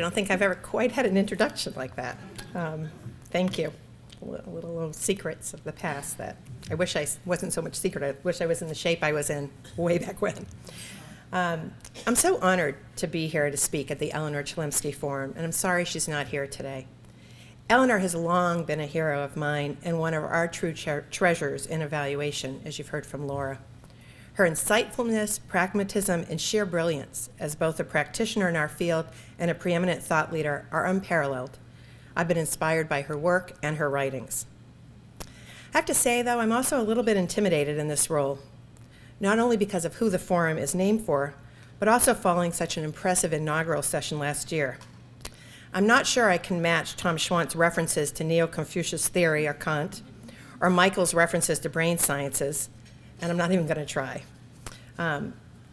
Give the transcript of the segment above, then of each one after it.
don't think I've ever quite had an introduction like that. Thank you. Little secrets of the past that I wish I wasn't so much secret. I wish I was in the shape I was in way back when. I'm so honored to be here to speak at the Eleanor Chelimsky Forum, and I'm sorry she's not here today. Eleanor has long been a hero of mine and one of our true treasures in evaluation, as you've heard from Laura. Her insightfulness, pragmatism, and sheer brilliance as both a practitioner in our field and a preeminent thought leader are unparalleled. I've been inspired by her work and her writings. I have to say, though, I'm also a little bit intimidated in this role, not only because of who the forum is named for, but also following such an impressive inaugural session last year. I'm not sure I can match Tom Schwant's references to Neo-Confucius theory or Kant, or Michael's references to brain sciences, and I'm not even going to try.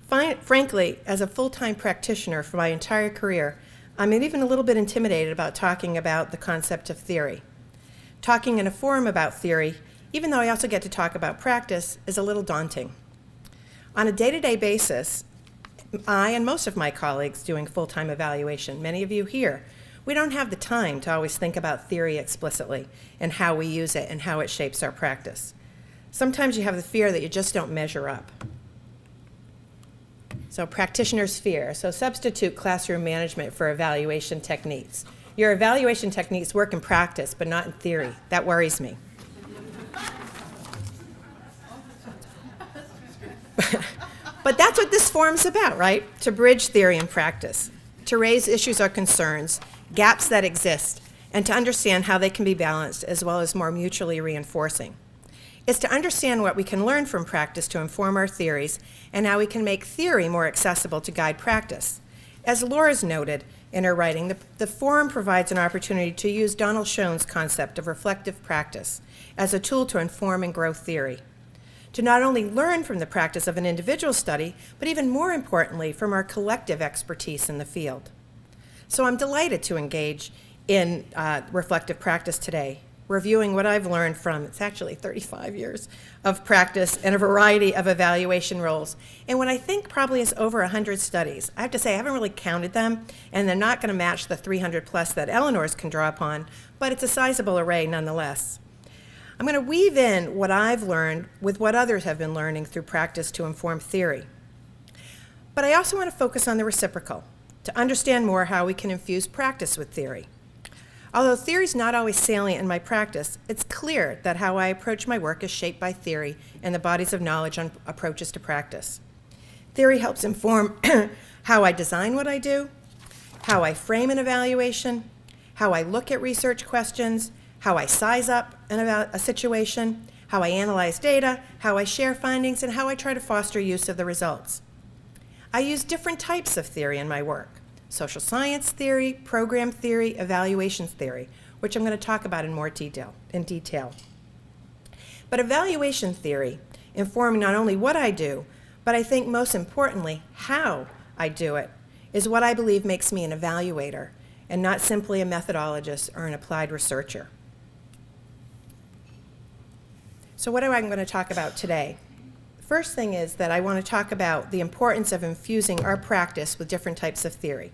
Frankly, as a full-time practitioner for my entire career, I'm even a little bit intimidated about talking about the concept of theory. Talking in a forum about theory, even though I also get to talk about practice, is a little daunting. On a day-to-day basis, I and most of my colleagues doing full-time evaluation, many of you here, we don't have the time to always think about theory explicitly and how we use it and how it shapes our practice. Sometimes you have the fear that you just don't measure up. So practitioner's fear. So substitute classroom management for evaluation techniques. Your evaluation techniques work in practice, but not in theory. That worries me. But that's what this forum's about, right? To bridge theory and practice, to raise issues or concerns, gaps that exist, and to understand how they can be balanced as well as more mutually reinforcing. It's to understand what we can learn from practice to inform our theories and how we can make theory more accessible to guide practice. As Laura's noted in her writing, the forum provides an opportunity to use Donald Schoen's concept of reflective practice as a tool to inform and grow theory, to not only learn from the practice of an individual study, but even more importantly, from our collective expertise in the field. So I'm delighted to engage in reflective practice today, reviewing what I've learned from, it's actually 35 years of practice and a variety of evaluation roles. And what I think probably is over 100 studies. I have to say, I haven't really counted them, and they're not going to match the 300 plus that Eleanor's can draw upon, but it's a sizable array nonetheless. I'm going to weave in what I've learned with what others have been learning through practice to inform theory. But I also want to focus on the reciprocal, to understand more how we can infuse practice with theory. Although theory is not always salient in my practice, it's clear that how I approach my work is shaped by theory and the bodies of knowledge on approaches to practice. Theory helps inform how I design what I do, how I frame an evaluation, how I look at research questions, how I size up a situation, how I analyze data, how I share findings, and how I try to foster use of the results. I use different types of theory in my work: social science theory, program theory, evaluations theory, which I'm going to talk about in more detail. But evaluation theory informing not only what I do, but I think most importantly, how I do it, is what I believe makes me an evaluator and not simply a methodologist or an applied researcher. So what am I going to talk about today? First thing is that I want to talk about the importance of infusing our practice with different types of theory,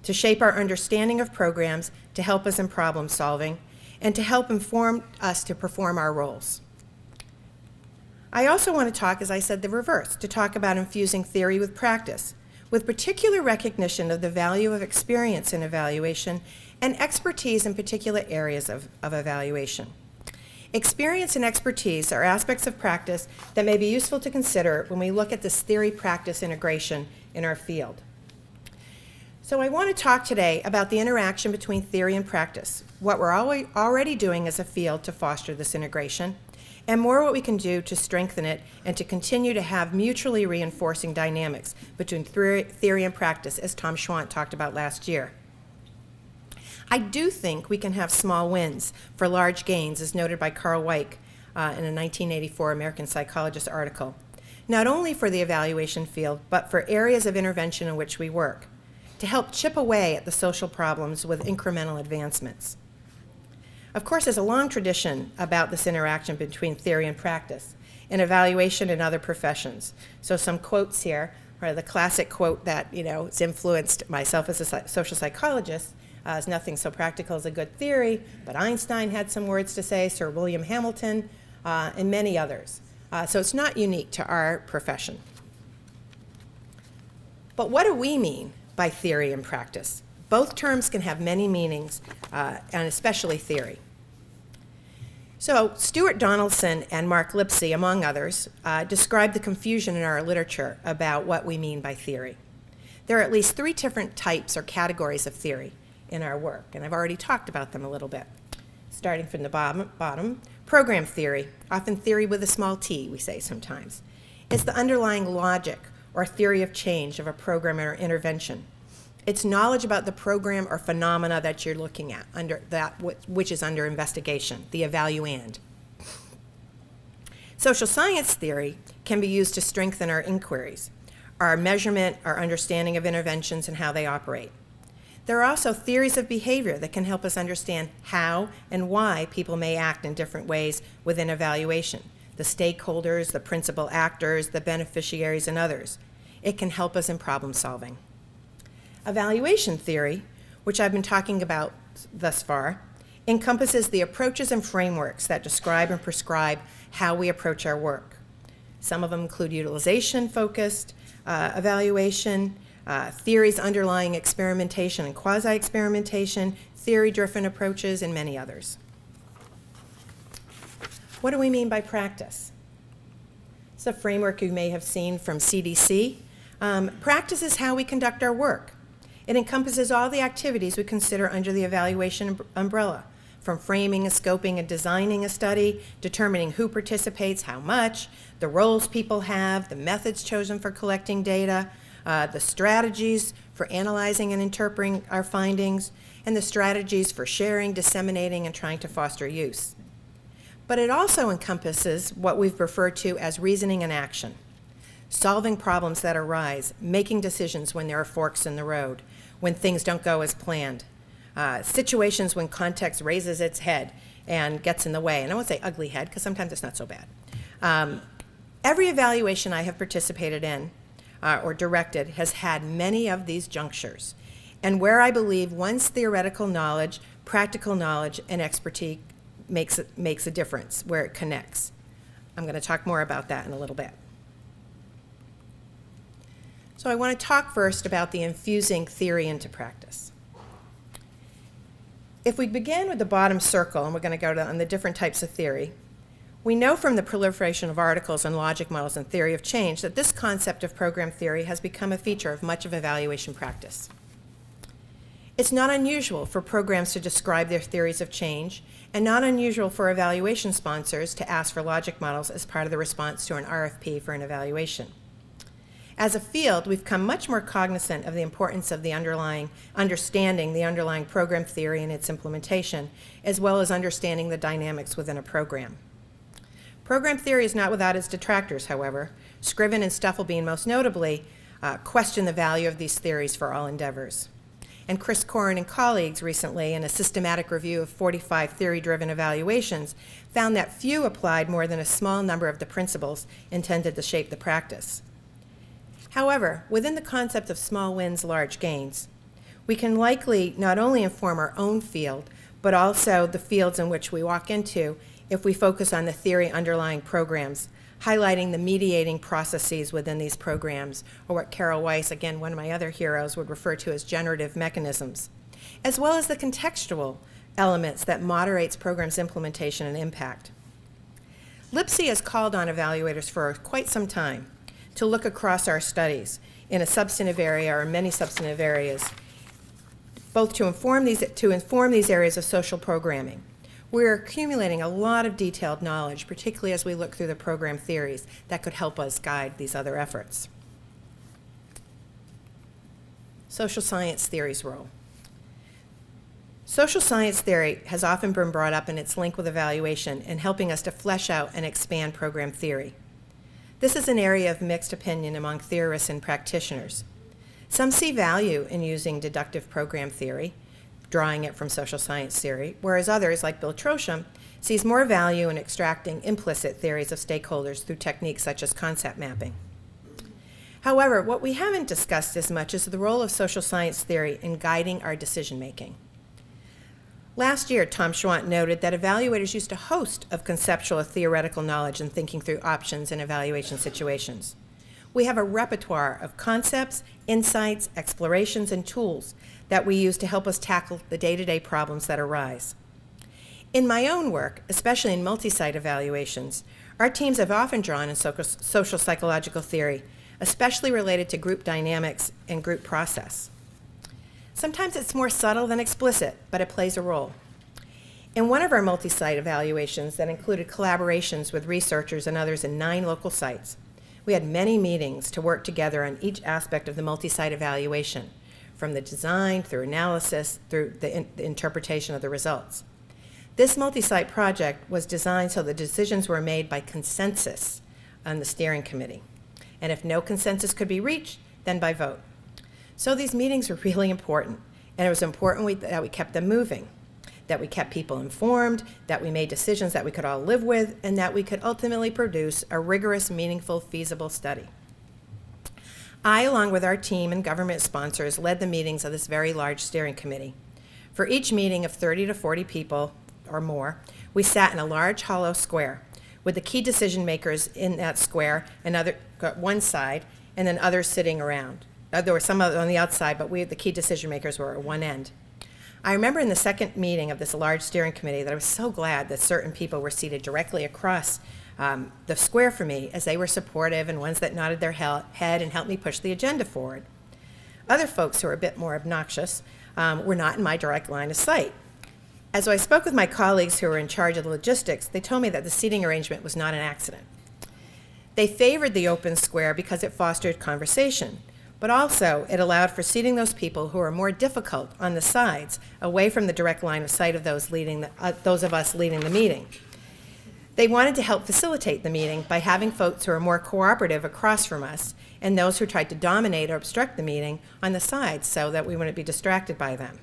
to shape our understanding of programs, to help us in problem solving, and to help inform us to perform our roles. I also want to talk, as I said, the reverse, to talk about infusing theory with practice, with particular recognition of the value of experience in evaluation and expertise in particular areas of evaluation. Experience and expertise are aspects of practice that may be useful to consider when we look at this theory-practice integration in our field. So I want to talk today about the interaction between theory and practice, what we're already doing as a field to foster this integration, and more what we can do to strengthen it and to continue to have mutually reinforcing dynamics between theory and practice, as Tom Schwant talked about last year. I do think we can have small wins for large gains, as noted by Carl Weick in a 1984 American Psychologist article, not only for the evaluation field, but for areas of intervention in which we work, to help chip away at the social problems with incremental advancements. Of course, there's a long tradition about this interaction between theory and practice in evaluation and other professions. So some quotes here. or the classic quote that, has influenced myself as a social psychologist, is nothing so practical as a good theory, but Einstein had some words to say, Sir William Hamilton, and many others. So it's not unique to our profession. But what do we mean by theory and practice? Both terms can have many meanings, and especially theory. So Stuart Donaldson and Mark Lipsey, among others, describe the confusion in our literature about what we mean by theory. There are at least 3 different types or categories of theory in our work, and I've already talked about them a little bit. Starting from the bottom, program theory, often theory with a small t, we say sometimes. It's the underlying logic or theory of change of a program or intervention. It's knowledge about the program or phenomena that you're looking at, under that which is under investigation, the evaluand. Social science theory can be used to strengthen our inquiries, our measurement, our understanding of interventions and how they operate. There are also theories of behavior that can help us understand how and why people may act in different ways within evaluation, the stakeholders, the principal actors, the beneficiaries, and others. It can help us in problem solving. Evaluation theory, which I've been talking about thus far, encompasses the approaches and frameworks that describe and prescribe how we approach our work. Some of them include utilization-focused evaluation, theories underlying experimentation and quasi-experimentation, theory-driven approaches, and many others. What do we mean by practice? It's a framework you may have seen from CDC. Practice is how we conduct our work. It encompasses all the activities we consider under the evaluation umbrella, from framing and scoping and designing a study, determining who participates, how much, the roles people have, the methods chosen for collecting data, the strategies for analyzing and interpreting our findings, and the strategies for sharing, disseminating, and trying to foster use. But it also encompasses what we've referred to as reasoning and action, solving problems that arise, making decisions when there are forks in the road, when things don't go as planned, situations when context raises its head and gets in the way. And I won't say ugly head, because sometimes it's not so bad. Every evaluation I have participated in or directed has had many of these junctures, and where I believe one's theoretical knowledge, practical knowledge, and expertise makes a difference, where it connects. I'm going to talk more about that in a little bit. So I want to talk first about the infusing theory into practice. If we begin with the bottom circle, and we're going to go on the different types of theory, we know from the proliferation of articles on logic models and theory of change that this concept of program theory has become a feature of much of evaluation practice. It's not unusual for programs to describe their theories of change, and not unusual for evaluation sponsors to ask for logic models as part of the response to an RFP for an evaluation. As a field, we've become much more cognizant of the importance of understanding the underlying program theory and its implementation, as well as understanding the dynamics within a program. Program theory is not without its detractors, however. Scriven and Stufflebean most notably question the value of these theories for all endeavors. And Chris Corrin and colleagues recently, in a systematic review of 45 theory-driven evaluations, found that few applied more than a small number of the principles intended to shape the practice. However, within the concept of small wins, large gains, we can likely not only inform our own field, but also the fields in which we walk into if we focus on the theory underlying programs, highlighting the mediating processes within these programs, or what Carol Weiss, again, one of my other heroes, would refer to as generative mechanisms, as well as the contextual elements that moderates programs' implementation and impact. Lipsey has called on evaluators for quite some time to look across our studies in a substantive area or many substantive areas, both to inform these areas of social programming. We're accumulating a lot of detailed knowledge, particularly as we look through the program theories, that could help us guide these other efforts. Social science theory's role. Social science theory has often been brought up in its link with evaluation in helping us to flesh out and expand program theory. This is an area of mixed opinion among theorists and practitioners. Some see value in using deductive program theory, drawing it from social science theory, whereas others, like Bill Trosham, sees more value in extracting implicit theories of stakeholders through techniques such as concept mapping. However, what we haven't discussed as much is the role of social science theory in guiding our decision-making. Last year, Tom Schwandt noted that evaluators used a host of conceptual or theoretical knowledge in thinking through options in evaluation situations. We have a repertoire of concepts, insights, explorations, and tools that we use to help us tackle the day-to-day problems that arise. In my own work, especially in multi-site evaluations, our teams have often drawn on social psychological theory, especially related to group dynamics and group process. Sometimes it's more subtle than explicit, but it plays a role. In one of our multi-site evaluations that included collaborations with researchers and others in 9 local sites, we had many meetings to work together on each aspect of the multi-site evaluation, from the design through analysis through the interpretation of the results. This multi-site project was designed so the decisions were made by consensus on the steering committee. And if no consensus could be reached, then by vote. So these meetings were really important, and it was important that we kept them moving, that we kept people informed, that we made decisions that we could all live with, and that we could ultimately produce a rigorous, meaningful, feasible study. I, along with our team and government sponsors, led the meetings of this very large steering committee. For each meeting of 30 to 40 people or more, we sat in a large hollow square with the key decision makers in that square and one side, and then others sitting around. There were some on the outside, but the key decision makers were at one end. I remember in the second meeting of this large steering committee that I was so glad that certain people were seated directly across the square from me, as they were supportive and ones that nodded their head and helped me push the agenda forward. Other folks who were a bit more obnoxious were not in my direct line of sight. As I spoke with my colleagues who were in charge of the logistics, they told me that the seating arrangement was not an accident. They favored the open square because it fostered conversation, but also it allowed for seating those people who are more difficult on the sides, away from the direct line of sight of those of us leading the meeting. They wanted to help facilitate the meeting by having folks who are more cooperative across from us and those who tried to dominate or obstruct the meeting on the sides so that we wouldn't be distracted by them.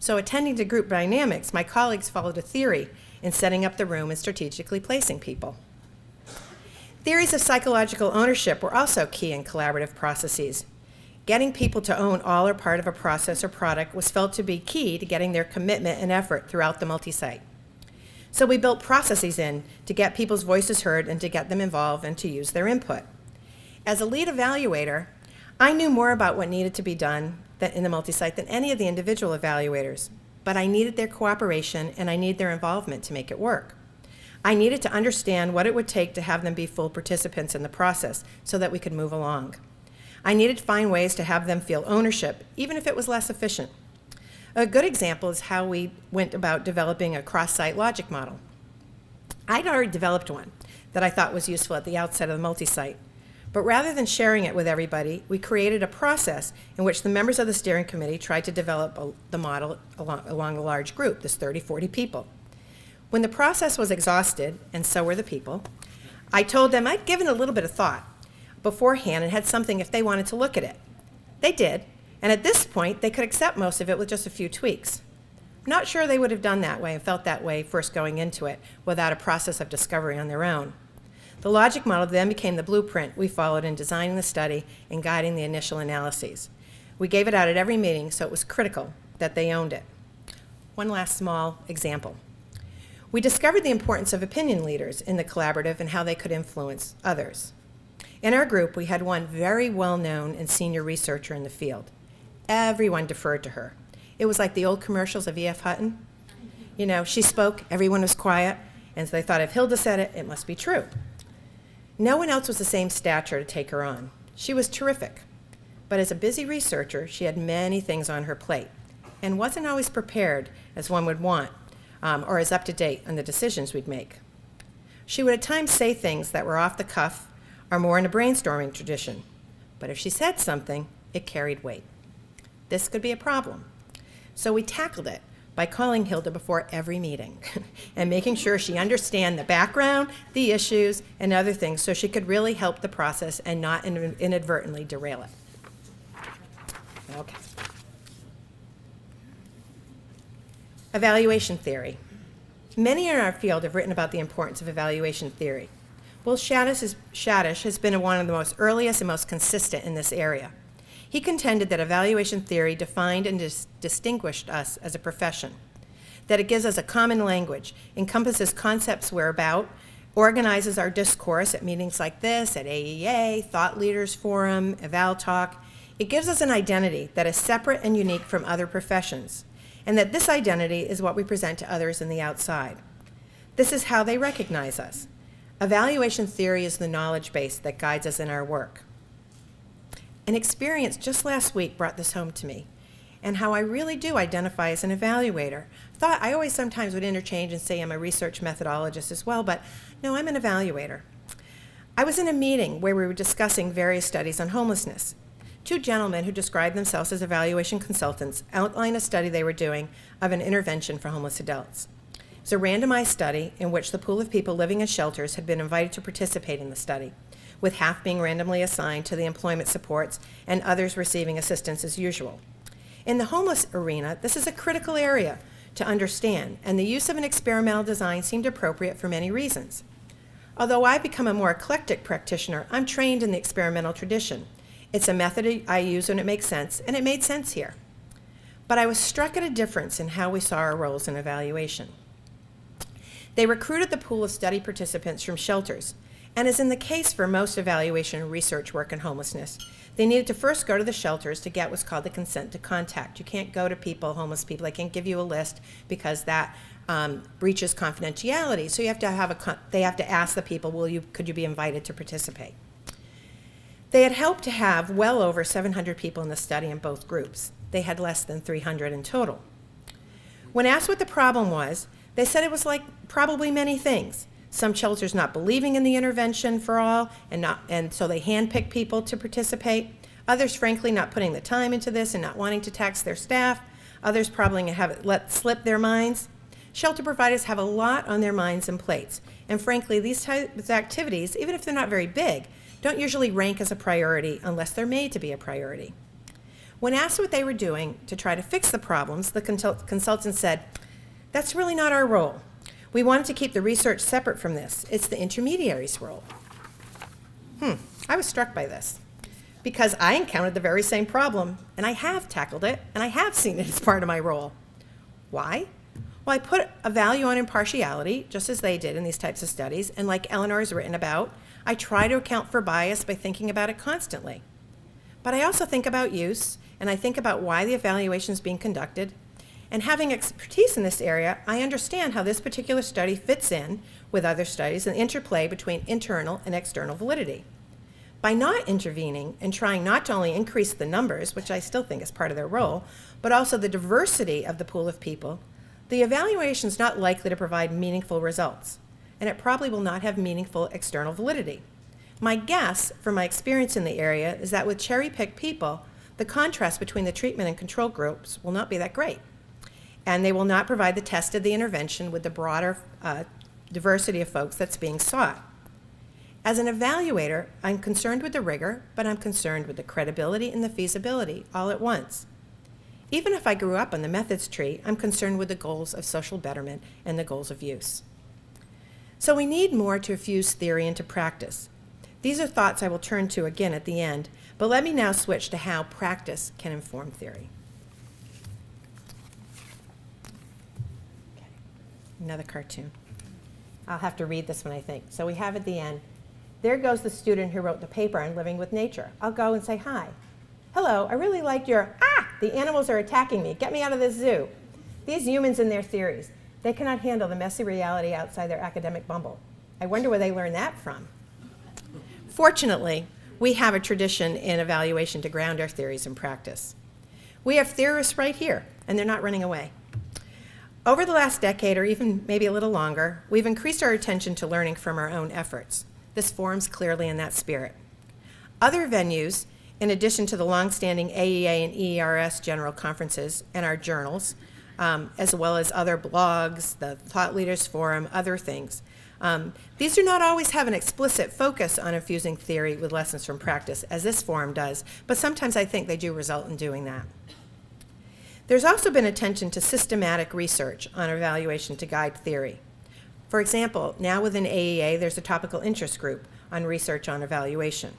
So attending to group dynamics, my colleagues followed a theory in setting up the room and strategically placing people. Theories of psychological ownership were also key in collaborative processes. Getting people to own all or part of a process or product was felt to be key to getting their commitment and effort throughout the multi-site. So we built processes in to get people's voices heard and to get them involved and to use their input. As a lead evaluator, I knew more about what needed to be done in the multi-site than any of the individual evaluators, but I needed their cooperation and I needed their involvement to make it work. I needed to understand what it would take to have them be full participants in the process so that we could move along. I needed to find ways to have them feel ownership, even if it was less efficient. A good example is how we went about developing a cross-site logic model. I'd already developed one that I thought was useful at the outset of the multi-site. But rather than sharing it with everybody, we created a process in which the members of the steering committee tried to develop the model along a large group, this 30, 40 people. When the process was exhausted, and so were the people, I told them I'd given a little bit of thought beforehand and had something if they wanted to look at it. They did, and at this point, they could accept most of it with just a few tweaks. I'm not sure they would have done that way and felt that way first going into it without a process of discovery on their own. The logic model then became the blueprint we followed in designing the study and guiding the initial analyses. We gave it out at every meeting, so it was critical that they owned it. One last small example. We discovered the importance of opinion leaders in the collaborative and how they could influence others. In our group, we had one very well-known and senior researcher in the field. Everyone deferred to her. It was like the old commercials of E.F. Hutton. You know, she spoke, everyone was quiet, and so they thought if Hilda said it, it must be true. No one else was the same stature to take her on. She was terrific, but as a busy researcher, she had many things on her plate and wasn't always prepared as one would want or as up to date on the decisions we'd make. She would at times say things that were off the cuff or more in a brainstorming tradition, but if she said something, it carried weight. This could be a problem. So we tackled it by calling Hilda before every meeting and making sure she understand the background, the issues, and other things so she could really help the process and not inadvertently derail it. Okay. Evaluation theory. Many in our field have written about the importance of evaluation theory. Will Shadish has been one of the most earliest and most consistent in this area. He contended that evaluation theory defined and distinguished us as a profession, that it gives us a common language, encompasses concepts we're about, organizes our discourse at meetings like this, at AEA, Thought Leaders Forum, Eval Talk. It gives us an identity that is separate and unique from other professions, and that this identity is what we present to others in the outside. This is how they recognize us. Evaluation theory is the knowledge base that guides us in our work. An experience just last week brought this home to me, and how I really do identify as an evaluator. I always sometimes would interchange and say I'm a research methodologist as well, but no, I'm an evaluator. I was in a meeting where we were discussing various studies on homelessness. Two gentlemen who described themselves as evaluation consultants outlined a study they were doing of an intervention for homeless adults. It was a randomized study in which the pool of people living in shelters had been invited to participate in the study, with half being randomly assigned to the employment supports and others receiving assistance as usual. In the homeless arena, this is a critical area to understand, and the use of an experimental design seemed appropriate for many reasons. Although I've become a more eclectic practitioner, I'm trained in the experimental tradition. It's a method I use when it makes sense, and it made sense here. But I was struck at a difference in how we saw our roles in evaluation. They recruited the pool of study participants from shelters, and as in the case for most evaluation and research work in homelessness, they needed to first go to the shelters to get what's called the consent to contact. You can't go to people, homeless people, they can't give you a list because that breaches confidentiality. So you have to they have to ask the people, could you be invited to participate? They had helped to have well over 700 people in the study in both groups. They had less than 300 in total. When asked what the problem was, they said it was like probably many things. Some shelters not believing in the intervention for all, and so they handpick people to participate. Others, frankly, not putting the time into this and not wanting to tax their staff. Others probably have it let slip their minds. Shelter providers have a lot on their minds and plates, and frankly, these types of activities, even if they're not very big, don't usually rank as a priority unless they're made to be a priority. When asked what they were doing to try to fix the problems, the consultant said, "That's really not our role. We wanted to keep the research separate from this. It's the intermediary's role." I was struck by this because I encountered the very same problem, and I have tackled it, and I have seen it as part of my role. Why? Well, I put a value on impartiality, just as they did in these types of studies, and like Eleanor has written about, I try to account for bias by thinking about it constantly. But I also think about use, and I think about why the evaluation is being conducted. And having expertise in this area, I understand how this particular study fits in with other studies and the interplay between internal and external validity. By not intervening and trying not to only increase the numbers, which I still think is part of their role, but also the diversity of the pool of people, the evaluation is not likely to provide meaningful results, and it probably will not have meaningful external validity. My guess, from my experience in the area, is that with cherry-picked people, the contrast between the treatment and control groups will not be that great, and they will not provide the test of the intervention with the broader diversity of folks that's being sought. As an evaluator, I'm concerned with the rigor, but I'm concerned with the credibility and the feasibility all at once. Even if I grew up on the methods tree, I'm concerned with the goals of social betterment and the goals of use. So we need more to infuse theory into practice. These are thoughts I will turn to again at the end, but let me now switch to how practice can inform theory. Okay. Another cartoon. I'll have to read this one, I think. So we have at the end, there goes the student who wrote the paper on living with nature. I'll go and say hi. Hello, I really liked your, the animals are attacking me. Get me out of this zoo. These humans and their theories, they cannot handle the messy reality outside their academic bubble. I wonder where they learned that from. Fortunately, we have a tradition in evaluation to ground our theories in practice. We have theorists right here, and they're not running away. Over the last decade, or even maybe a little longer, we've increased our attention to learning from our own efforts. This forms clearly in that spirit. Other venues, in addition to the longstanding AEA and EERS general conferences and our journals, as well as other blogs, the Thought Leaders Forum, other things, these do not always have an explicit focus on infusing theory with lessons from practice, as this forum does, but sometimes I think they do result in doing that. There's also been attention to systematic research on evaluation to guide theory. For example, now within AEA, there's a topical interest group on research on evaluation.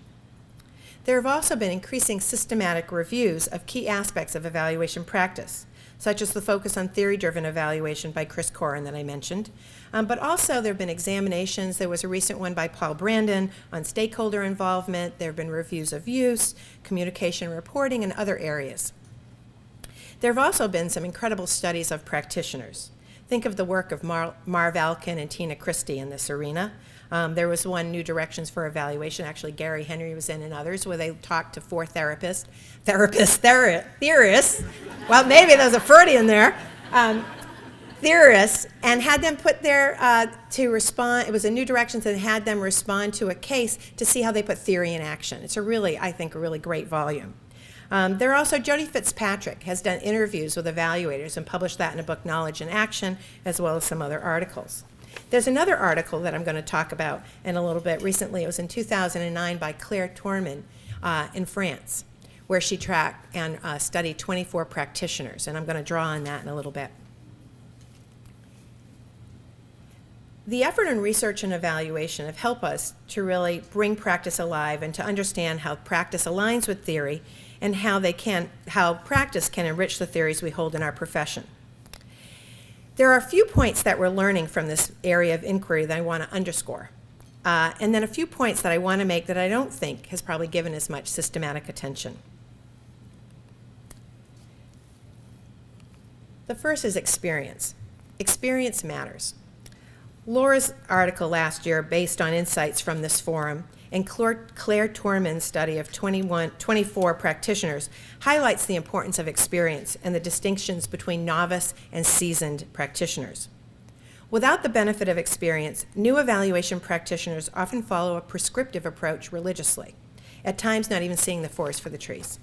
There have also been increasing systematic reviews of key aspects of evaluation practice, such as the focus on theory-driven evaluation by Chris Corin that I mentioned. But also there have been examinations. There was a recent one by Paul Brandon on stakeholder involvement. There have been reviews of use, communication reporting, and other areas. There have also been some incredible studies of practitioners. Think of the work of Marv Alkin and Tina Christie in this arena. There was one, New Directions for Evaluation, actually Gary Henry was in, and others, where they talked to 4 theorists. Well, maybe there's a Freudian there. Theorists, and had them put there to respond. It was a New Directions, and had them respond to a case to see how they put theory in action. It's a really, I think, a really great volume. There are also, Jody Fitzpatrick has done interviews with evaluators and published that in a book, Knowledge in Action, as well as some other articles. There's another article that I'm going to talk about in a little bit. Recently, it was in 2009 by Claire Tourman in France, where she tracked and studied 24 practitioners, and I'm going to draw on that in a little bit. The effort in research and evaluation have helped us to really bring practice alive and to understand how practice aligns with theory and how practice can enrich the theories we hold in our profession. There are a few points that we're learning from this area of inquiry that I want to underscore, and then a few points that I want to make that I don't think has probably given as much systematic attention. The first is experience. Experience matters. Laura's article last year, based on insights from this forum, and Claire Tourman's study of 24 practitioners, highlights the importance of experience and the distinctions between novice and seasoned practitioners. Without the benefit of experience, new evaluation practitioners often follow a prescriptive approach religiously, at times not even seeing the forest for the trees.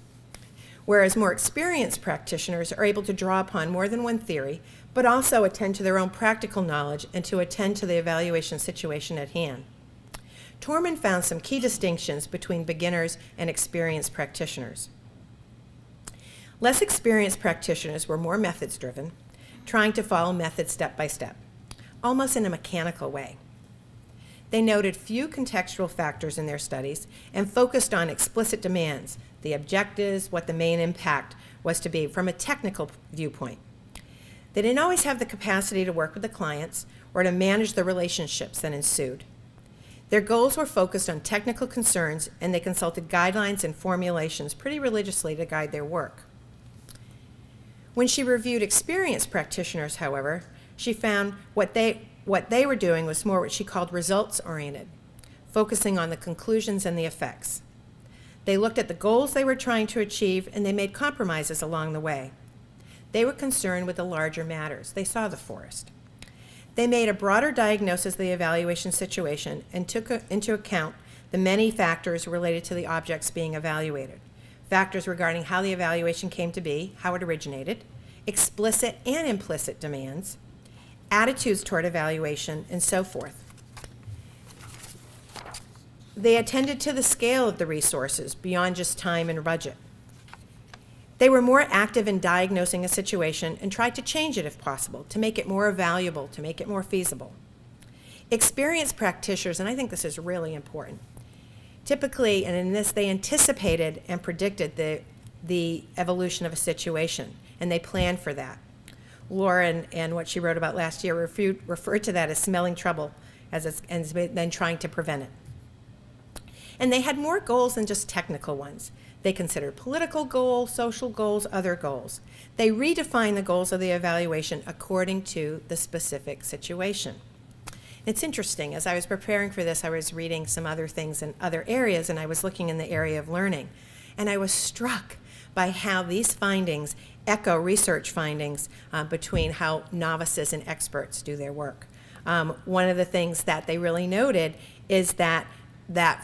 Whereas more experienced practitioners are able to draw upon more than one theory, but also attend to their own practical knowledge and to attend to the evaluation situation at hand. Tourman found some key distinctions between beginners and experienced practitioners. Less experienced practitioners were more methods-driven, trying to follow methods step by step, almost in a mechanical way. They noted few contextual factors in their studies and focused on explicit demands, the objectives, what the main impact was to be from a technical viewpoint. They didn't always have the capacity to work with the clients or to manage the relationships that ensued. Their goals were focused on technical concerns, and they consulted guidelines and formulations pretty religiously to guide their work. When she reviewed experienced practitioners, however, she found what they were doing was more what she called results-oriented, focusing on the conclusions and the effects. They looked at the goals they were trying to achieve, and they made compromises along the way. They were concerned with the larger matters. They saw the forest. They made a broader diagnosis of the evaluation situation and took into account the many factors related to the objects being evaluated. Factors regarding how the evaluation came to be, how it originated, explicit and implicit demands, attitudes toward evaluation, and so forth. They attended to the scale of the resources beyond just time and budget. They were more active in diagnosing a situation and tried to change it if possible, to make it more valuable, to make it more feasible. Experienced practitioners, and I think this is really important, typically, and in this, they anticipated and predicted the evolution of a situation, and they planned for that. Laura and what she wrote about last year referred to that as smelling trouble and then trying to prevent it. And they had more goals than just technical ones. They considered political goals, social goals, other goals. They redefined the goals of the evaluation according to the specific situation. It's interesting, as I was preparing for this, I was reading some other things in other areas, and I was looking in the area of learning. And I was struck by how these findings echo research findings between how novices and experts do their work. One of the things that they really noted is that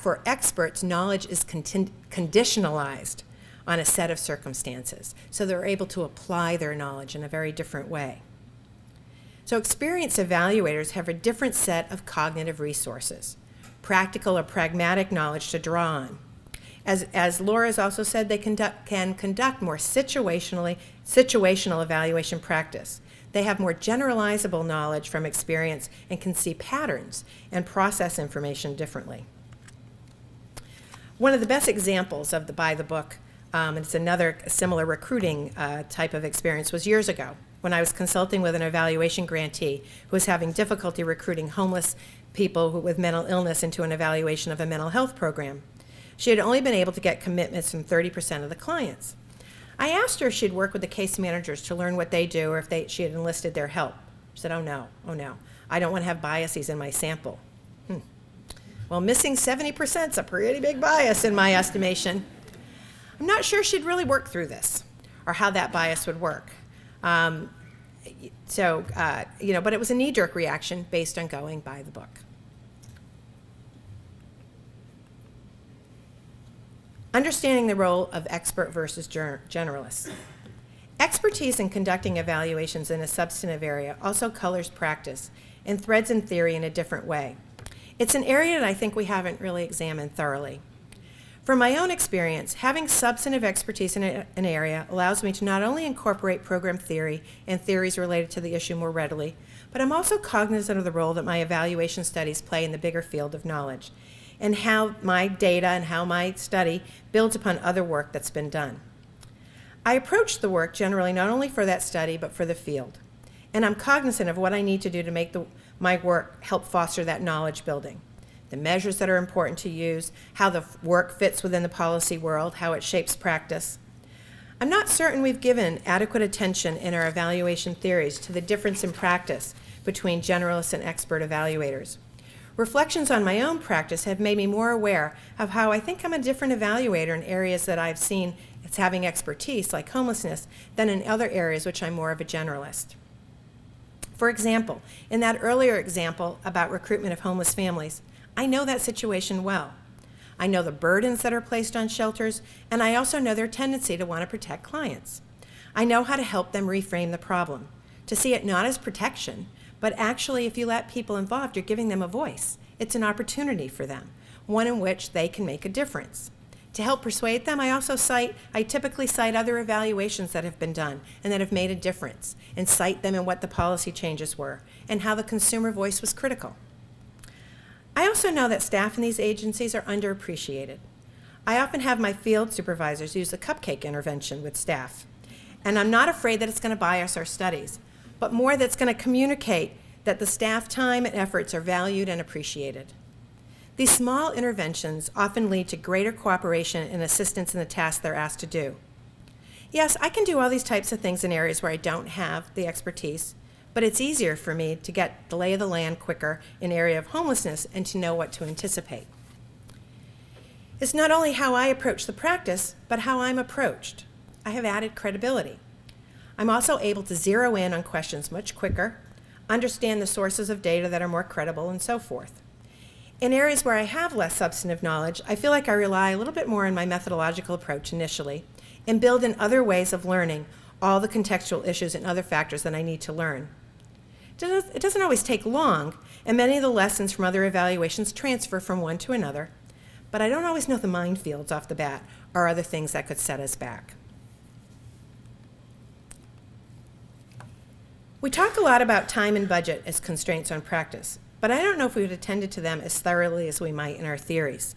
for experts, knowledge is conditionalized on a set of circumstances. So they're able to apply their knowledge in a very different way. So experienced evaluators have a different set of cognitive resources, practical or pragmatic knowledge to draw on. As Laura has also said, they can conduct more situational evaluation practice. They have more generalizable knowledge from experience and can see patterns and process information differently. One of the best examples of the by the book, and it's another similar recruiting type of experience, was years ago when I was consulting with an evaluation grantee who was having difficulty recruiting homeless people with mental illness into an evaluation of a mental health program. She had only been able to get commitments from 30% of the clients. I asked her if she'd work with the case managers to learn what they do or if she had enlisted their help. She said, oh no, I don't want to have biases in my sample. Well, missing 70% is a pretty big bias in my estimation. I'm not sure she'd really work through this or how that bias would work. But it was a knee-jerk reaction based on going by the book. Understanding the role of expert versus generalist. Expertise in conducting evaluations in a substantive area also colors practice and threads in theory in a different way. It's an area that I think we haven't really examined thoroughly. From my own experience, having substantive expertise in an area allows me to not only incorporate program theory and theories related to the issue more readily, but I'm also cognizant of the role that my evaluation studies play in the bigger field of knowledge, and how my data and how my study builds upon other work that's been done. I approach the work generally not only for that study, but for the field. And I'm cognizant of what I need to do to make my work help foster that knowledge building. The measures that are important to use, how the work fits within the policy world, how it shapes practice. I'm not certain we've given adequate attention in our evaluation theories to the difference in practice between generalists and expert evaluators. Reflections on my own practice have made me more aware of how I think I'm a different evaluator in areas that I've seen as having expertise, like homelessness, than in other areas which I'm more of a generalist. For example, in that earlier example about recruitment of homeless families, I know that situation well. I know the burdens that are placed on shelters, and I also know their tendency to want to protect clients. I know how to help them reframe the problem, to see it not as protection, but actually if you let people involved, you're giving them a voice. It's an opportunity for them, one in which they can make a difference. To help persuade them, I typically cite other evaluations that have been done and that have made a difference, and cite them in what the policy changes were, and how the consumer voice was critical. I also know that staff in these agencies are underappreciated. I often have my field supervisors use the cupcake intervention with staff, and I'm not afraid that it's going to bias our studies, but more that's going to communicate that the staff time and efforts are valued and appreciated. These small interventions often lead to greater cooperation and assistance in the tasks they're asked to do. Yes, I can do all these types of things in areas where I don't have the expertise, but it's easier for me to get the lay of the land quicker in the area of homelessness and to know what to anticipate. It's not only how I approach the practice, but how I'm approached. I have added credibility. I'm also able to zero in on questions much quicker, understand the sources of data that are more credible, and so forth. In areas where I have less substantive knowledge, I feel like I rely a little bit more on my methodological approach initially and build in other ways of learning all the contextual issues and other factors that I need to learn. It doesn't always take long, and many of the lessons from other evaluations transfer from one to another, but I don't always know the minefields off the bat or other things that could set us back. We talk a lot about time and budget as constraints on practice, but I don't know if we would attended to them as thoroughly as we might in our theories.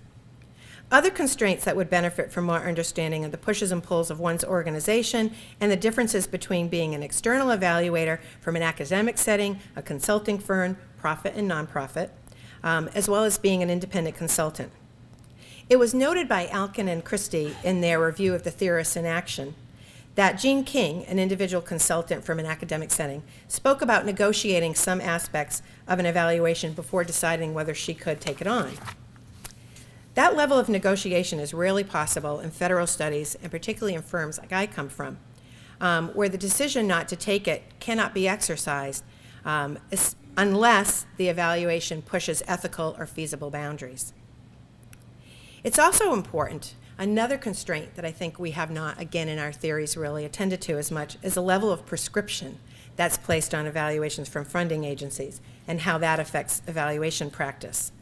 Other constraints that would benefit from more understanding of the pushes and pulls of one's organization and the differences between being an external evaluator from an academic setting, a consulting firm, profit and nonprofit, as well as being an independent consultant. It was noted by Alkin and Christie in their review of the Theorists in Action that Jean King, an individual consultant from an academic setting, spoke about negotiating some aspects of an evaluation before deciding whether she could take it on. That level of negotiation is rarely possible in federal studies, and particularly in firms like I come from, where the decision not to take it cannot be exercised unless the evaluation pushes ethical or feasible boundaries. It's also important, another constraint that I think we have not, again in our theories, really attended to as much, is the level of prescription that's placed on evaluations from funding agencies and how that affects evaluation practice.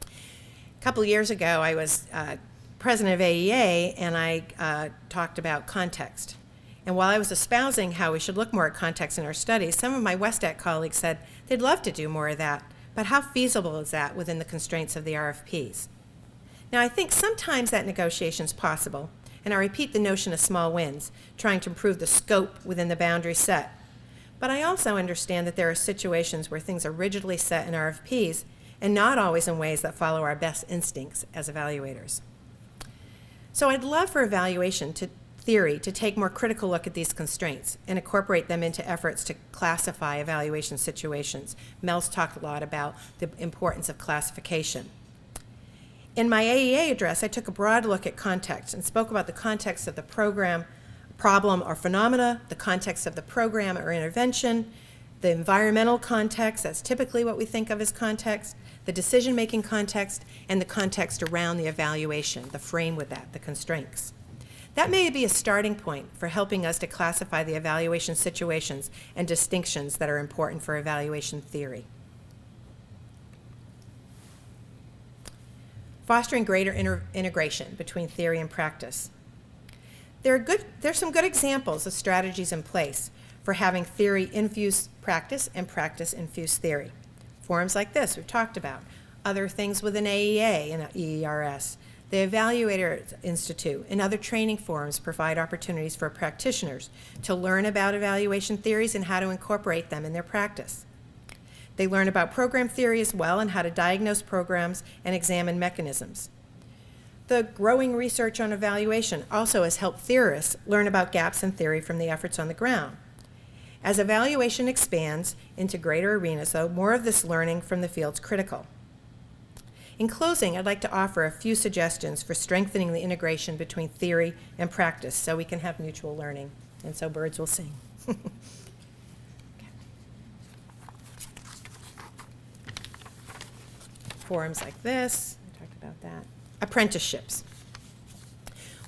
A couple years ago, I was president of AEA, and I talked about context. And while I was espousing how we should look more at context in our studies, some of my WestAT colleagues said they'd love to do more of that, but how feasible is that within the constraints of the RFPs? Now, I think sometimes that negotiation is possible, and I repeat the notion of small wins, trying to improve the scope within the boundary set. But I also understand that there are situations where things are rigidly set in RFPs and not always in ways that follow our best instincts as evaluators. So I'd love for evaluation theory to take a more critical look at these constraints and incorporate them into efforts to classify evaluation situations. Mel's talked a lot about the importance of classification. In my AEA address, I took a broad look at context and spoke about the context of the program, problem or phenomena, the context of the program or intervention, the environmental context, that's typically what we think of as context, the decision-making context, and the context around the evaluation, the frame with that, the constraints. That may be a starting point for helping us to classify the evaluation situations and distinctions that are important for evaluation theory. Fostering greater integration between theory and practice. There's some good examples of strategies in place for having theory-infused practice and practice-infused theory. Forums like this we've talked about. Other things within AEA and EERS. The Evaluator Institute and other training forums provide opportunities for practitioners to learn about evaluation theories and how to incorporate them in their practice. They learn about program theory as well and how to diagnose programs and examine mechanisms. The growing research on evaluation also has helped theorists learn about gaps in theory from the efforts on the ground. As evaluation expands into greater arenas, though, more of this learning from the field is critical. In closing, I'd like to offer a few suggestions for strengthening the integration between theory and practice so we can have mutual learning, and so birds will sing. Okay. Forums like this, I talked about that. Apprenticeships.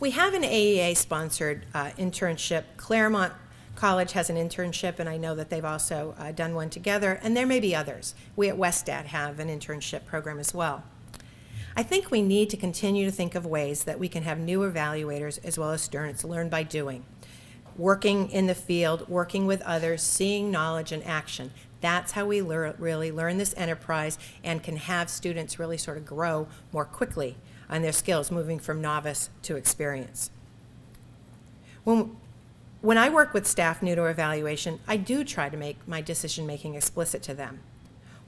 We have an AEA-sponsored internship. Claremont College has an internship, and I know that they've also done one together, and there may be others. We at WestAT have an internship program as well. I think we need to continue to think of ways that we can have new evaluators as well as students learn by doing. Working in the field, working with others, seeing knowledge in action. That's how we really learn this enterprise and can have students really sort of grow more quickly on their skills, moving from novice to experience. When I work with staff new to evaluation, I do try to make my decision-making explicit to them.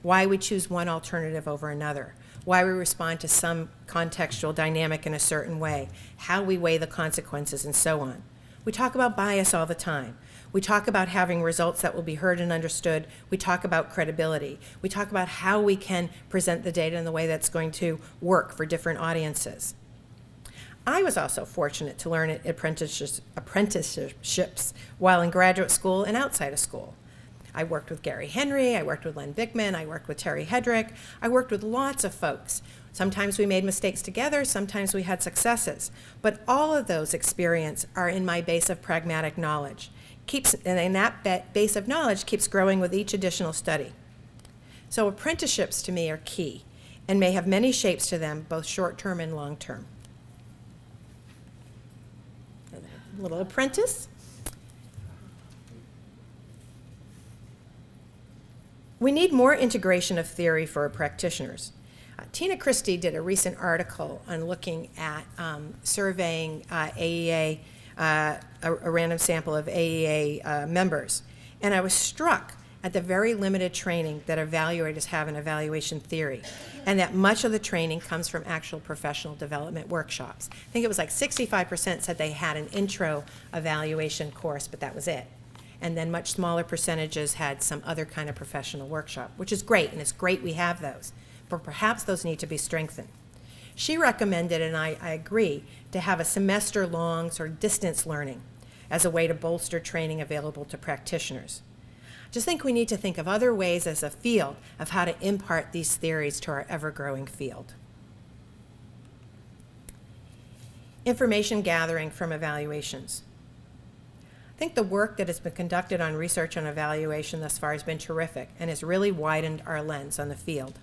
Why we choose one alternative over another, why we respond to some contextual dynamic in a certain way, how we weigh the consequences, and so on. We talk about bias all the time. We talk about having results that will be heard and understood. We talk about credibility. We talk about how we can present the data in the way that's going to work for different audiences. I was also fortunate to learn at apprenticeships while in graduate school and outside of school. I worked with Gary Henry, I worked with Len Bickman, I worked with Terry Hedrick, I worked with lots of folks. Sometimes we made mistakes together, sometimes we had successes, but all of those experiences are in my base of pragmatic knowledge. And that base of knowledge keeps growing with each additional study. So apprenticeships to me are key and may have many shapes to them, both short-term and long-term. A little apprentice. We need more integration of theory for our practitioners. Tina Christie did a recent article on looking at surveying AEA, a random sample of AEA members. And I was struck at the very limited training that evaluators have in evaluation theory, and that much of the training comes from actual professional development workshops. I think it was like 65% said they had an intro evaluation course, but that was it. And then much smaller percentages had some other kind of professional workshop, which is great, and it's great we have those, but perhaps those need to be strengthened. She recommended, and I agree, to have a semester-long sort of distance learning as a way to bolster training available to practitioners. I just think we need to think of other ways as a field of how to impart these theories to our ever-growing field. Information gathering from evaluations. I think the work that has been conducted on research on evaluation thus far has been terrific and has really widened our lens on the field.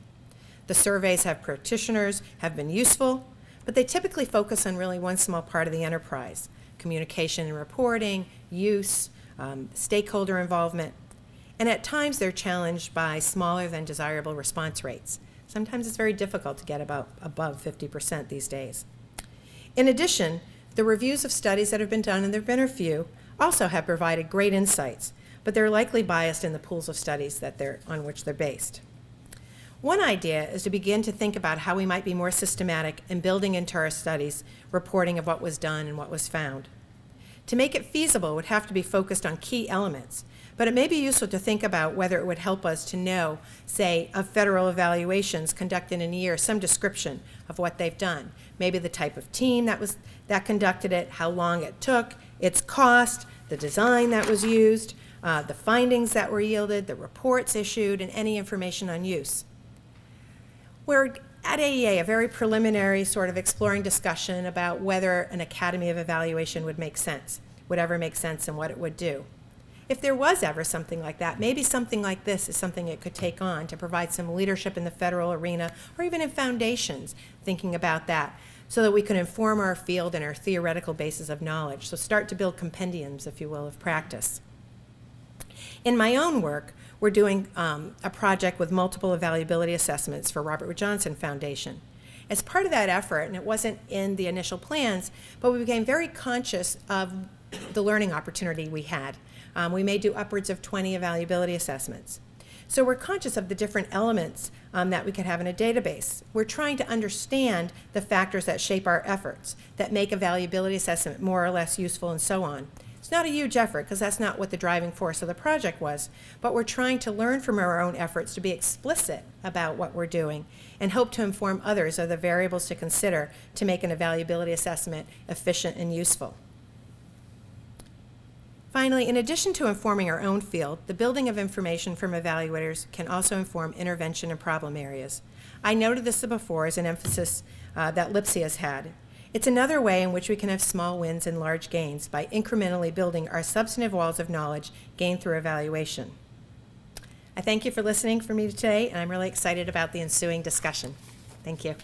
The surveys of practitioners have been useful, but they typically focus on really one small part of the enterprise, communication and reporting, use, stakeholder involvement, and at times they're challenged by smaller than desirable response rates. Sometimes it's very difficult to get above 50% these days. In addition, the reviews of studies that have been done, and there have been a few, also have provided great insights, but they're likely biased in the pools of studies on which they're based. One idea is to begin to think about how we might be more systematic in building into our studies reporting of what was done and what was found. To make it feasible, it would have to be focused on key elements, but it may be useful to think about whether it would help us to know, say, of federal evaluations conducted in a year, some description of what they've done. Maybe the type of team that conducted it, how long it took, its cost, the design that was used, the findings that were yielded, the reports issued, and any information on use. We're at AEA, a very preliminary sort of exploring discussion about whether an academy of evaluation would ever make sense and what it would do. If there was ever something like that, maybe something like this is something it could take on to provide some leadership in the federal arena or even in foundations, thinking about that, so that we can inform our field and our theoretical basis of knowledge. So start to build compendiums, if you will, of practice. In my own work, we're doing a project with multiple evaluability assessments for Robert Wood Johnson Foundation. As part of that effort, and it wasn't in the initial plans, but we became very conscious of the learning opportunity we had. We may do upwards of 20 evaluability assessments. So we're conscious of the different elements that we could have in a database. We're trying to understand the factors that shape our efforts, that make a valuability assessment more or less useful, and so on. It's not a huge effort, because that's not what the driving force of the project was, but we're trying to learn from our own efforts to be explicit about what we're doing and hope to inform others of the variables to consider to make an evaluability assessment efficient and useful. Finally, in addition to informing our own field, the building of information from evaluators can also inform intervention and problem areas. I noted this before as an emphasis that LIPSI has had. It's another way in which we can have small wins and large gains by incrementally building our substantive walls of knowledge gained through evaluation. I thank you for listening for me today, and I'm really excited about the ensuing discussion. Thank you.